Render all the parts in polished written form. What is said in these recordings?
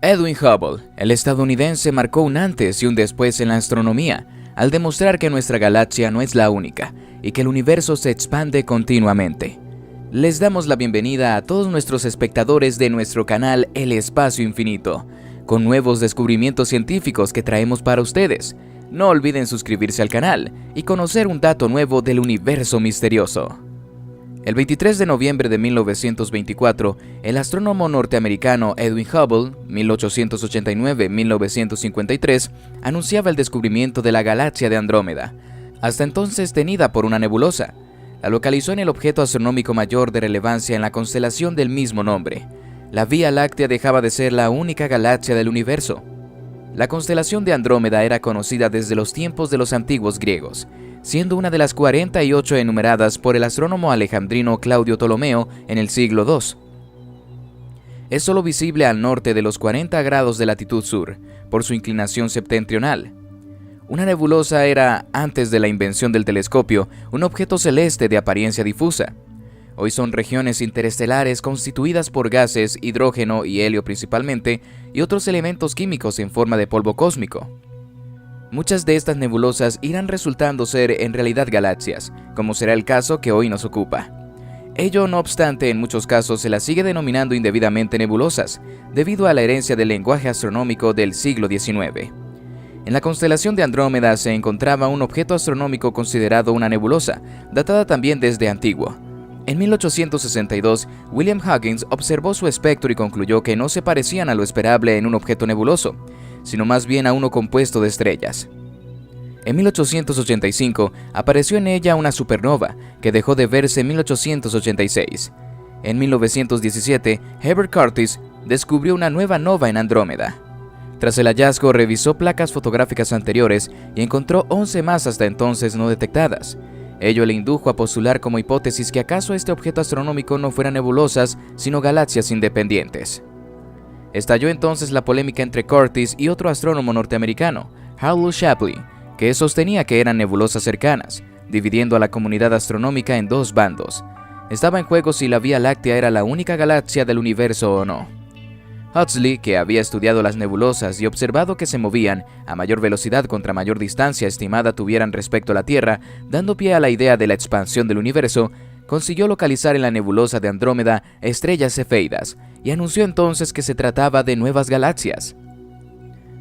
Edwin Hubble, el estadounidense, marcó un antes y un después en la astronomía, al demostrar que nuestra galaxia no es la única y que el universo se expande continuamente. Les damos la bienvenida a todos nuestros espectadores de nuestro canal El Espacio Infinito, con nuevos descubrimientos científicos que traemos para ustedes. No olviden suscribirse al canal y conocer un dato nuevo del universo misterioso. El 23 de noviembre de 1924, el astrónomo norteamericano Edwin Hubble, 1889-1953, anunciaba el descubrimiento de la galaxia de Andrómeda, hasta entonces tenida por una nebulosa. La localizó en el objeto astronómico mayor de relevancia en la constelación del mismo nombre. La Vía Láctea dejaba de ser la única galaxia del universo. La constelación de Andrómeda era conocida desde los tiempos de los antiguos griegos, siendo una de las 48 enumeradas por el astrónomo alejandrino Claudio Ptolomeo en el siglo II. Es solo visible al norte de los 40 grados de latitud sur, por su inclinación septentrional. Una nebulosa era, antes de la invención del telescopio, un objeto celeste de apariencia difusa. Hoy son regiones interestelares constituidas por gases, hidrógeno y helio principalmente, y otros elementos químicos en forma de polvo cósmico. Muchas de estas nebulosas irán resultando ser en realidad galaxias, como será el caso que hoy nos ocupa. Ello no obstante, en muchos casos se las sigue denominando indebidamente nebulosas, debido a la herencia del lenguaje astronómico del siglo XIX. En la constelación de Andrómeda se encontraba un objeto astronómico considerado una nebulosa, datada también desde antiguo. En 1862, William Huggins observó su espectro y concluyó que no se parecían a lo esperable en un objeto nebuloso, sino más bien a uno compuesto de estrellas. En 1885 apareció en ella una supernova, que dejó de verse en 1886. En 1917, Herbert Curtis descubrió una nueva nova en Andrómeda. Tras el hallazgo, revisó placas fotográficas anteriores y encontró 11 más hasta entonces no detectadas. Ello le indujo a postular como hipótesis que acaso este objeto astronómico no fuera nebulosas, sino galaxias independientes. Estalló entonces la polémica entre Curtis y otro astrónomo norteamericano, Howell Shapley, que sostenía que eran nebulosas cercanas, dividiendo a la comunidad astronómica en dos bandos. Estaba en juego si la Vía Láctea era la única galaxia del universo o no. Huxley, que había estudiado las nebulosas y observado que se movían a mayor velocidad contra mayor distancia estimada tuvieran respecto a la Tierra, dando pie a la idea de la expansión del universo, consiguió localizar en la nebulosa de Andrómeda estrellas cefeidas y anunció entonces que se trataba de nuevas galaxias.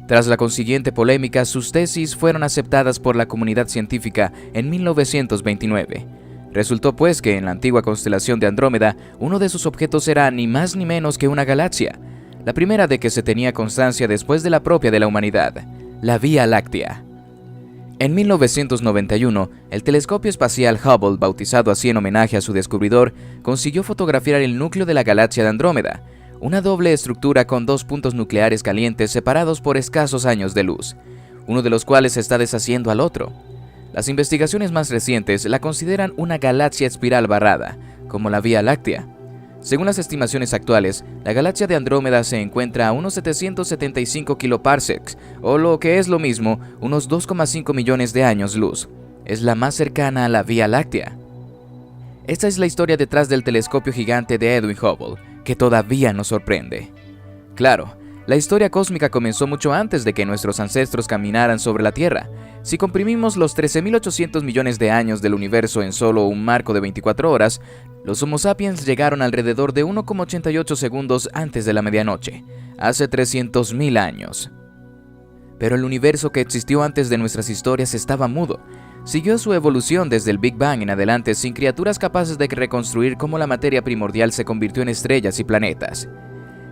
Tras la consiguiente polémica, sus tesis fueron aceptadas por la comunidad científica en 1929. Resultó pues que en la antigua constelación de Andrómeda, uno de sus objetos era ni más ni menos que una galaxia, la primera de que se tenía constancia después de la propia de la humanidad, la Vía Láctea. En 1991, el telescopio espacial Hubble, bautizado así en homenaje a su descubridor, consiguió fotografiar el núcleo de la galaxia de Andrómeda, una doble estructura con dos puntos nucleares calientes separados por escasos años de luz, uno de los cuales se está deshaciendo al otro. Las investigaciones más recientes la consideran una galaxia espiral barrada, como la Vía Láctea. Según las estimaciones actuales, la galaxia de Andrómeda se encuentra a unos 775 kiloparsecs, o lo que es lo mismo, unos 2,5 millones de años luz. Es la más cercana a la Vía Láctea. Esta es la historia detrás del telescopio gigante de Edwin Hubble, que todavía nos sorprende. Claro, la historia cósmica comenzó mucho antes de que nuestros ancestros caminaran sobre la Tierra. Si comprimimos los 13.800 millones de años del universo en solo un marco de 24 horas, los Homo sapiens llegaron alrededor de 1,88 segundos antes de la medianoche, hace 300.000 años. Pero el universo que existió antes de nuestras historias estaba mudo. Siguió su evolución desde el Big Bang en adelante sin criaturas capaces de reconstruir cómo la materia primordial se convirtió en estrellas y planetas.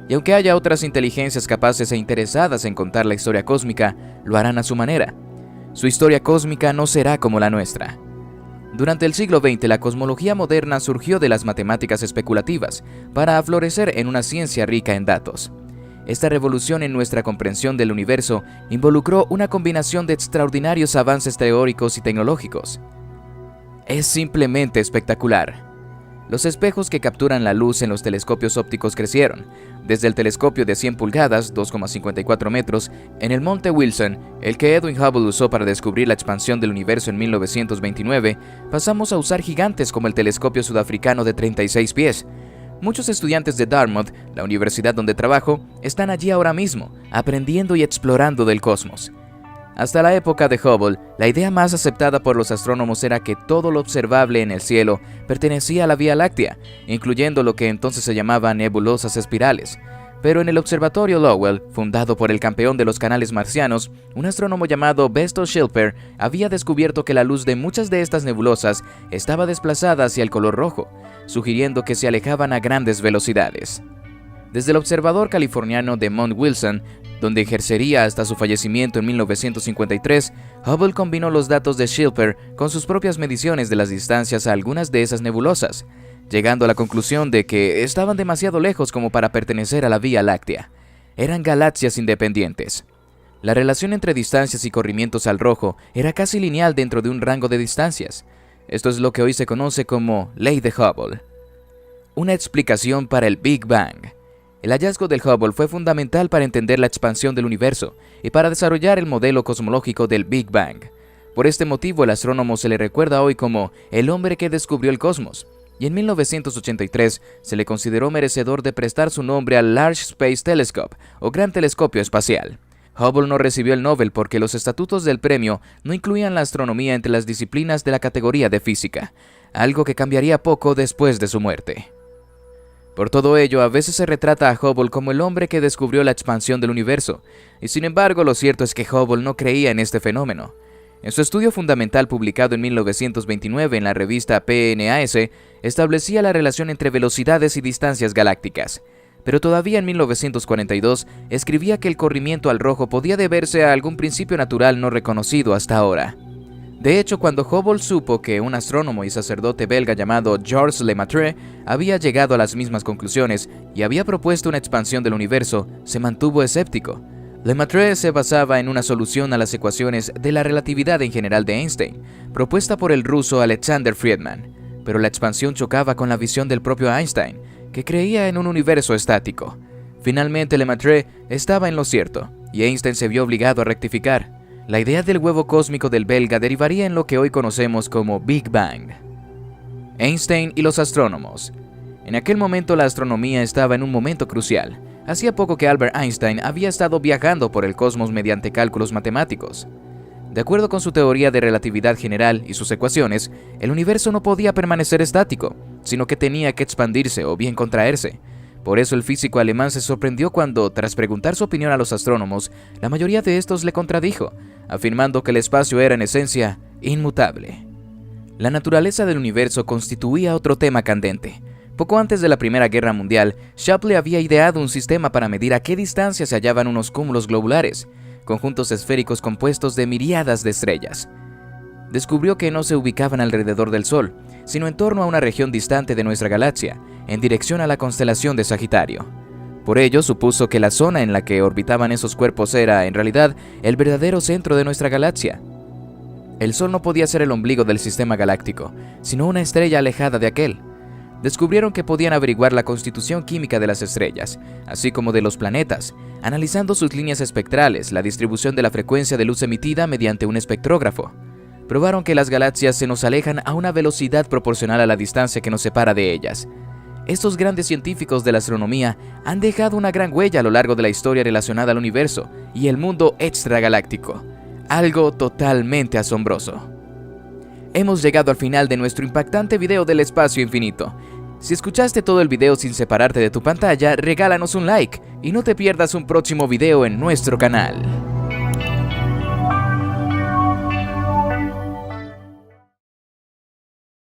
Y aunque haya otras inteligencias capaces e interesadas en contar la historia cósmica, lo harán a su manera. Su historia cósmica no será como la nuestra. Durante el siglo XX, la cosmología moderna surgió de las matemáticas especulativas para florecer en una ciencia rica en datos. Esta revolución en nuestra comprensión del universo involucró una combinación de extraordinarios avances teóricos y tecnológicos. Es simplemente espectacular. Los espejos que capturan la luz en los telescopios ópticos crecieron. Desde el telescopio de 100 pulgadas, 2,54 metros, en el Monte Wilson, el que Edwin Hubble usó para descubrir la expansión del universo en 1929, pasamos a usar gigantes como el telescopio sudafricano de 36 pies. Muchos estudiantes de Dartmouth, la universidad donde trabajo, están allí ahora mismo, aprendiendo y explorando del cosmos. Hasta la época de Hubble, la idea más aceptada por los astrónomos era que todo lo observable en el cielo pertenecía a la Vía Láctea, incluyendo lo que entonces se llamaba nebulosas espirales. Pero en el observatorio Lowell, fundado por el campeón de los canales marcianos, un astrónomo llamado Besto Schilper había descubierto que la luz de muchas de estas nebulosas estaba desplazada hacia el color rojo, sugiriendo que se alejaban a grandes velocidades. Desde el observador californiano de Mount Wilson, donde ejercería hasta su fallecimiento en 1953, Hubble combinó los datos de Schilper con sus propias mediciones de las distancias a algunas de esas nebulosas, llegando a la conclusión de que estaban demasiado lejos como para pertenecer a la Vía Láctea. Eran galaxias independientes. La relación entre distancias y corrimientos al rojo era casi lineal dentro de un rango de distancias. Esto es lo que hoy se conoce como Ley de Hubble. Una explicación para el Big Bang. El hallazgo del Hubble fue fundamental para entender la expansión del universo y para desarrollar el modelo cosmológico del Big Bang. Por este motivo, el astrónomo se le recuerda hoy como el hombre que descubrió el cosmos, y en 1983 se le consideró merecedor de prestar su nombre al Large Space Telescope, o Gran Telescopio Espacial. Hubble no recibió el Nobel porque los estatutos del premio no incluían la astronomía entre las disciplinas de la categoría de física, algo que cambiaría poco después de su muerte. Por todo ello, a veces se retrata a Hubble como el hombre que descubrió la expansión del universo, y sin embargo lo cierto es que Hubble no creía en este fenómeno. En su estudio fundamental publicado en 1929 en la revista PNAS, establecía la relación entre velocidades y distancias galácticas, pero todavía en 1942 escribía que el corrimiento al rojo podía deberse a algún principio natural no reconocido hasta ahora. De hecho, cuando Hubble supo que un astrónomo y sacerdote belga llamado Georges Lemaitre había llegado a las mismas conclusiones y había propuesto una expansión del universo, se mantuvo escéptico. Lemaitre se basaba en una solución a las ecuaciones de la relatividad en general de Einstein, propuesta por el ruso Alexander Friedman, pero la expansión chocaba con la visión del propio Einstein, que creía en un universo estático. Finalmente, Lemaitre estaba en lo cierto, y Einstein se vio obligado a rectificar. La idea del huevo cósmico del belga derivaría en lo que hoy conocemos como Big Bang. Einstein y los astrónomos. En aquel momento la astronomía estaba en un momento crucial. Hacía poco que Albert Einstein había estado viajando por el cosmos mediante cálculos matemáticos. De acuerdo con su teoría de relatividad general y sus ecuaciones, el universo no podía permanecer estático, sino que tenía que expandirse o bien contraerse. Por eso el físico alemán se sorprendió cuando, tras preguntar su opinión a los astrónomos, la mayoría de estos le contradijo, afirmando que el espacio era en esencia inmutable. La naturaleza del universo constituía otro tema candente. Poco antes de la Primera Guerra Mundial, Shapley había ideado un sistema para medir a qué distancia se hallaban unos cúmulos globulares, conjuntos esféricos compuestos de miríadas de estrellas. Descubrió que no se ubicaban alrededor del Sol, sino en torno a una región distante de nuestra galaxia, en dirección a la constelación de Sagitario. Por ello, supuso que la zona en la que orbitaban esos cuerpos era, en realidad, el verdadero centro de nuestra galaxia. El Sol no podía ser el ombligo del sistema galáctico, sino una estrella alejada de aquel. Descubrieron que podían averiguar la constitución química de las estrellas, así como de los planetas, analizando sus líneas espectrales, la distribución de la frecuencia de luz emitida mediante un espectrógrafo. Probaron que las galaxias se nos alejan a una velocidad proporcional a la distancia que nos separa de ellas. Estos grandes científicos de la astronomía han dejado una gran huella a lo largo de la historia relacionada al universo y el mundo extragaláctico. Algo totalmente asombroso. Hemos llegado al final de nuestro impactante video del espacio infinito. Si escuchaste todo el video sin separarte de tu pantalla, regálanos un like y no te pierdas un próximo video en nuestro canal.